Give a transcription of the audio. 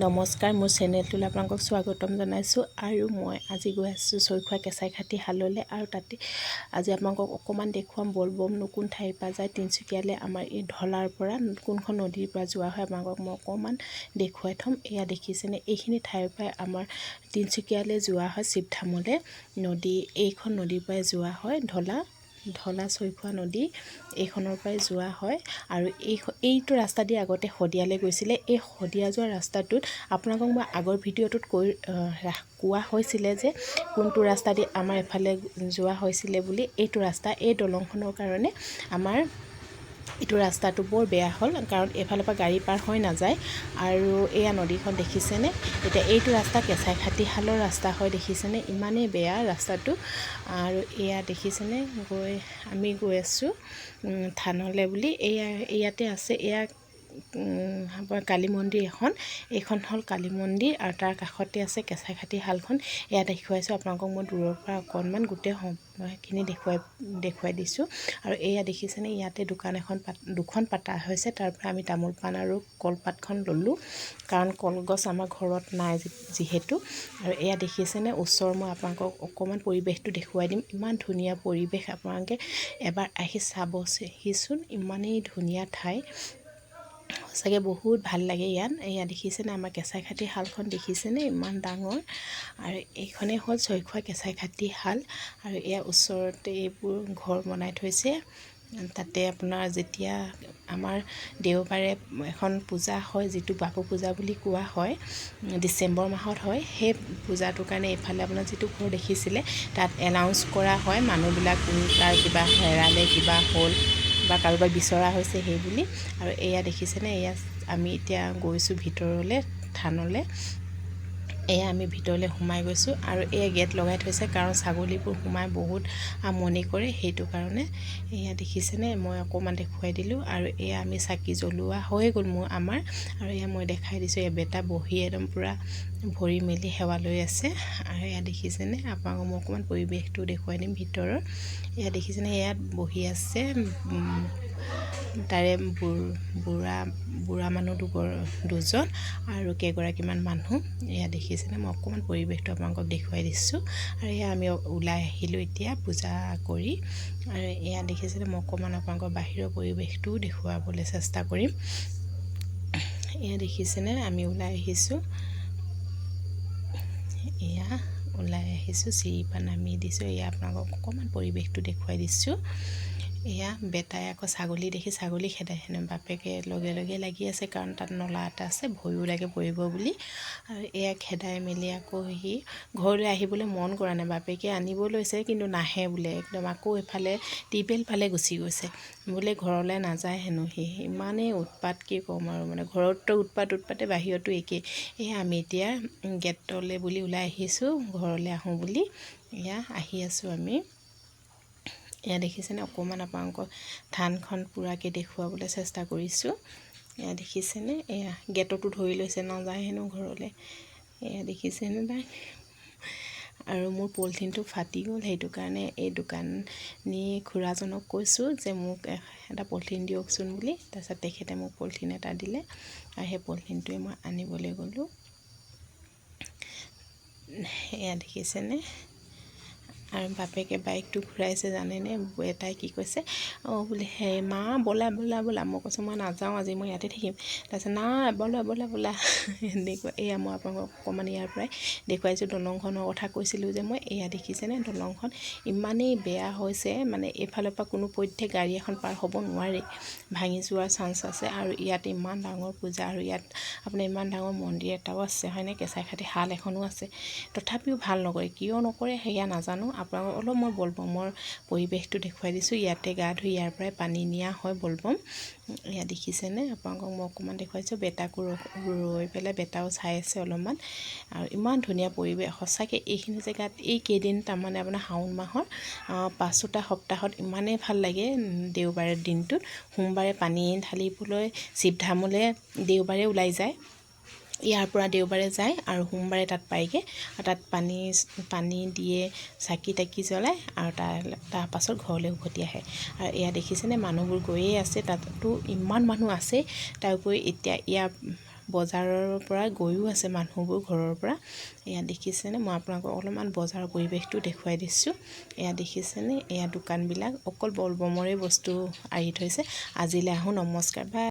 নমস্কাৰ, মোৰ চেনেলটোলৈ আপোনালোকক স্বাগতম জনাইছোঁ। আৰু মই আজি গৈ আছোঁ চৈখোৱা কেঁচাই খাতি শাললৈ। আৰু তাতে আজি আপোনালোকক অকণমান দেখুৱাম বলবমনো কোন ঠাইৰ পৰা যায় তিনিচুকীয়ালৈ। আমাৰ এই ঢলাৰ পৰা কোনখন নদীৰ পৰা যোৱা হয় আপোনালোকক মই অকণমান দেখুৱাই থ'ম। এয়া দেখিছেনে, এইখিনি ঠাইৰ পৰাই আমাৰ তিনিচুকীয়ালৈ যোৱা হয় শিৱধামলৈ। নদী এইখন নদীৰ পৰাই যোৱা হয়, ঢলা চৈখোৱা নদী এইখনৰ পৰাই যোৱা হয়। আৰু এইটো ৰাস্তা দি আগতে শদিয়ালৈ গৈছিলে। এই শদিয়া যোৱা ৰাস্তাটোত আপোনালোকক মই আগৰ ভিডিঅ'টোত কোৱা হৈছিলে যে কোনটো ৰাস্তা দি আমাৰ এফালে যোৱা হৈছিলে বুলি। এইটো ৰাস্তা, এই দলংখনৰ কাৰণে আমাৰ এইটো ৰাস্তাটো বৰ বেয়া হ'ল, কাৰণ এইফালৰ পৰা গাড়ী পাৰ হৈ নাযায়। আৰু এয়া নদীখন দেখিছেনে, এতিয়া এইটো ৰাস্তা কেঁচাই খাতি শালৰ ৰাস্তা হয়, দেখিছেনে ইমানেই বেয়া ৰাস্তাটো। আৰু এয়া দেখিছেনে, আমি গৈ আছোঁ থানলৈ বুলি। ইয়াতে আছে এয়া কালী মন্দিৰ এইখন হ'ল কালী মন্দিৰ। আৰু তাৰ কাষতে আছে কেঁচাই খাতি শালখন। এয়া দেখুৱাইছোঁ আপোনালোকক মই দূৰৰ পৰা অকণমান গোটেই সময়খিনি দেখুৱাই দিছোঁ। আৰু এয়া দেখিছেনে, ইয়াতে দুখন পাতা হৈছে। তাৰ পৰা আমি তামোল পাণ আৰু কলপাতখন ল'লোঁ, কাৰণ কলগছ আমাৰ ঘৰত নাই যিহেতু। আৰু এয়া দেখিছেনে, ওচৰ মই আপোনালোকক অকণমান পৰিৱেশটো দেখুৱাই দিম। ইমান ধুনীয়া পৰিৱেশ, আপোনালোকে এবাৰ আহি চাবহিচোন, ইমানেই ধুনীয়া ঠাই, সঁচাকৈ বহুত ভাল লাগে ইয়াত। এয়া দেখিছেনে, আমাৰ কেঁচাই খাতি শালখন দেখিছেনে ইমান ডাঙৰ। আৰু এইখনেই হ'ল চৈখোৱা কেঁচাই খাতি শাল। আৰু এয়া ওচৰতে এইবোৰ ঘৰ বনাই থৈছে। তাতে আপোনাৰ যেতিয়া আমাৰ দেওবাৰে এখন পূজা হয়, যিটো বাপু পূজা বুলি কোৱা হয়, ডিচেম্বৰ মাহত হয়। সেই পূজাটোৰ কাৰণে এইফালে আপোনাৰ যিটো ঘৰ দেখিছিলে, তাত এনাউন্স কৰা হয় মানুহবিলাক তাৰ কিবা হেৰালে, কিবা হ'ল বা কাৰোবাক বিচৰা হৈছে সেই বুলি। আৰু এয়া দেখিছেনে, এয়া আমি এতিয়া গৈছোঁ ভিতৰলৈ থানলৈ। এয়া আমি ভিতৰলৈ সোমাই গৈছোঁ। আৰু এয়া গেট লগাই থৈছে, কাৰণ ছাগলীবোৰ সোমাই বহুত আমনি কৰে, সেইটো কাৰণে। এয়া দেখিছেনে, মই অকণমান দেখুৱাই দিলোঁ। আৰু এয়া আমি চাকি জ্বলোৱা হৈ গ'ল আমাৰ। আৰু এয়া মই দেখাই দিছোঁ, এয়া বেটা বহি একদম পূৰা ভৰি মেলি সেৱা লৈ আছে। আৰু এয়া দেখিছেনে, আপোনালোকক মই অকণমান পৰিৱেশটো দেখুৱাই দিম ভিতৰৰ। এয়া দেখিছেনে, ইয়াত বহি আছে তাৰে বুঢ়া মানুহ দুজন আৰু কেইগৰাকীমান মানুহ। এয়া দেখিছেনে, মই অকণমান পৰিৱেশটো আপোনালোকক দেখুৱাই দিছোঁ। আৰু এয়া আমি ওলাই আহিলোঁ এতিয়া পূজা কৰি। আৰু এয়া দেখিছেনে, মই অকণমান আপোনালোকৰ বাহিৰৰ পৰিৱেশটোও দেখুৱাবলৈ চেষ্টা কৰিম। এয়া দেখিছেনে, আমি ওলাই আহিছোঁ, চিৰিৰ পৰা নামি দিছোঁ। এয়া আপোনালোকক অকণমান পৰিৱেশটো দেখুৱাই দিছোঁ। এয়া বেটাই আকৌ ছাগলী দেখি ছাগলী খেদাই হেনো, বাপেকে লগে লগে লাগি আছে, কাৰণ তাত নলা এটা আছে, ভয়ো লাগে পৰিব বুলি। আৰু এয়া খেদাই মেলি আকৌ সি ঘৰলৈ আহিবলৈ মন কৰা নাই, বাপেকে আনিব লৈছে কিন্তু নাহে বোলে, একদম আকৌ এইফালে টিউবৱেল ফালে গুচি গৈছে বোলে, ঘৰলৈ নাযায় হেনো সি। ইমানেই উৎপাত, কি ক'ম আৰু, মানে ঘৰতো উৎপাতে বাহিৰতো একেই। এয়া আমি এতিয়া গেটলৈ বুলি ওলাই আহিছোঁ, ঘৰলৈ আহোঁ বুলি। এয়া আহি আছোঁ আমি। এয়া দেখিছেনে, অকণমান আপোনালোকক থানখন পূৰাকৈ দেখুৱাবলৈ চেষ্টা কৰিছোঁ। এয়া দেখিছেনে, এয়া গেটতো ধৰি লৈছে, নাযায় হেনো ঘৰলৈ। এয়া দেখিছেনে তাই। আৰু মোৰ পলিথিনটো ফাটি গ'ল, সেইটো কাৰণে এই দোকানী খুৰাজনক কৈছোঁ যে মোক এটা পলিথিন দিয়কচোন বুলি। তাৰপিছত তেখেতে মোক পলিথিন এটা দিলে, আৰু সেই পলিথিনটোৱে মই আনিবলৈ গ'লোঁ। এয়া দেখিছেনে, আৰু বাপেকে বাইকটো ঘূৰাইছে জানেনে। এটাই কি কৈছে, বোলে হেৰি মা ব'লা ব'লা ব'লা। মই কৈছোঁ মই নাযাওঁ, আজি মই ইয়াতে থাকিম। তাৰপিছত নাই ব'লা ব'লা ব'লা এনেকুৱা। এয়া মই আপোনালোকক অকণমান ইয়াৰ পৰাই দেখুৱাইছোঁ। দলংখনৰ কথা কৈছিলোঁ যে মই। এয়া দেখিছেনে, দলংখন ইমানেই বেয়া হৈছে, মানে এইফালৰ পৰা কোনো পধ্যে গাড়ী এখন পাৰ হ'ব নোৱাৰে, ভাঙি যোৱাৰ চান্স আছে। আৰু ইয়াত ইমান ডাঙৰ পূজা, আৰু ইয়াত আপোনাৰ ইমান ডাঙৰ মন্দিৰ এটাও আছে হয়নে, কেঁচাই খাতি শাল এখনো আছে, তথাপিও ভাল নকৰে, কিয় নকৰে সেয়া নাজানো। আপোনালোকক অলপ মই বলবমৰ পৰিৱেশটো দেখুৱাই দিছোঁ। ইয়াতে গা ধুই ইয়াৰ পৰাই পানী নিয়া হয় বলবম। এয়া দেখিছেনে, আপোনালোকক মই অকণমান দেখুৱাইছোঁ। বেটাকো ৰৈ পেলাই বেটাও চাই আছে অলপমান। আৰু ইমান ধুনীয়া পৰিৱেশ, সঁচাকৈ এইখিনি জেগাত এইকেইদিন তাৰমানে আপোনাৰ শাওণ মাহৰ 5টা সপ্তাহত ইমানেই ভাল লাগে। দেওবাৰৰ দিনটোত, সোমবাৰে পানী ঢালিবলৈ শিৱধামলৈ দেওবাৰে ওলাই যায়, ইয়াৰ পৰা দেওবাৰে যায়, আৰু সোমবাৰে তাত পায়গৈ। আৰু তাত পানী দিয়ে, চাকি তাকি জ্বলায়, আৰু তাৰ পাছত ঘৰলৈ উভতি আহে। আৰু এয়া দেখিছেনে, মানুহবোৰ গৈয়ে আছে, তাতো ইমান মানুহ আছে। তাৰ উপৰি এতিয়া ইয়াৰ বজাৰৰ পৰা গৈও আছে মানুহবোৰ ঘৰৰ পৰা। এয়া দেখিছেনে, মই আপোনালোকক অলপমান বজাৰৰ পৰিৱেশটো দেখুৱাই দিছোঁ। এয়া দেখিছেনে, এয়া দোকানবিলাক অকল বলবমৰে বস্তু আঁৰি থৈছে। আজিলৈ আহোঁ, নমস্কাৰ, বাই।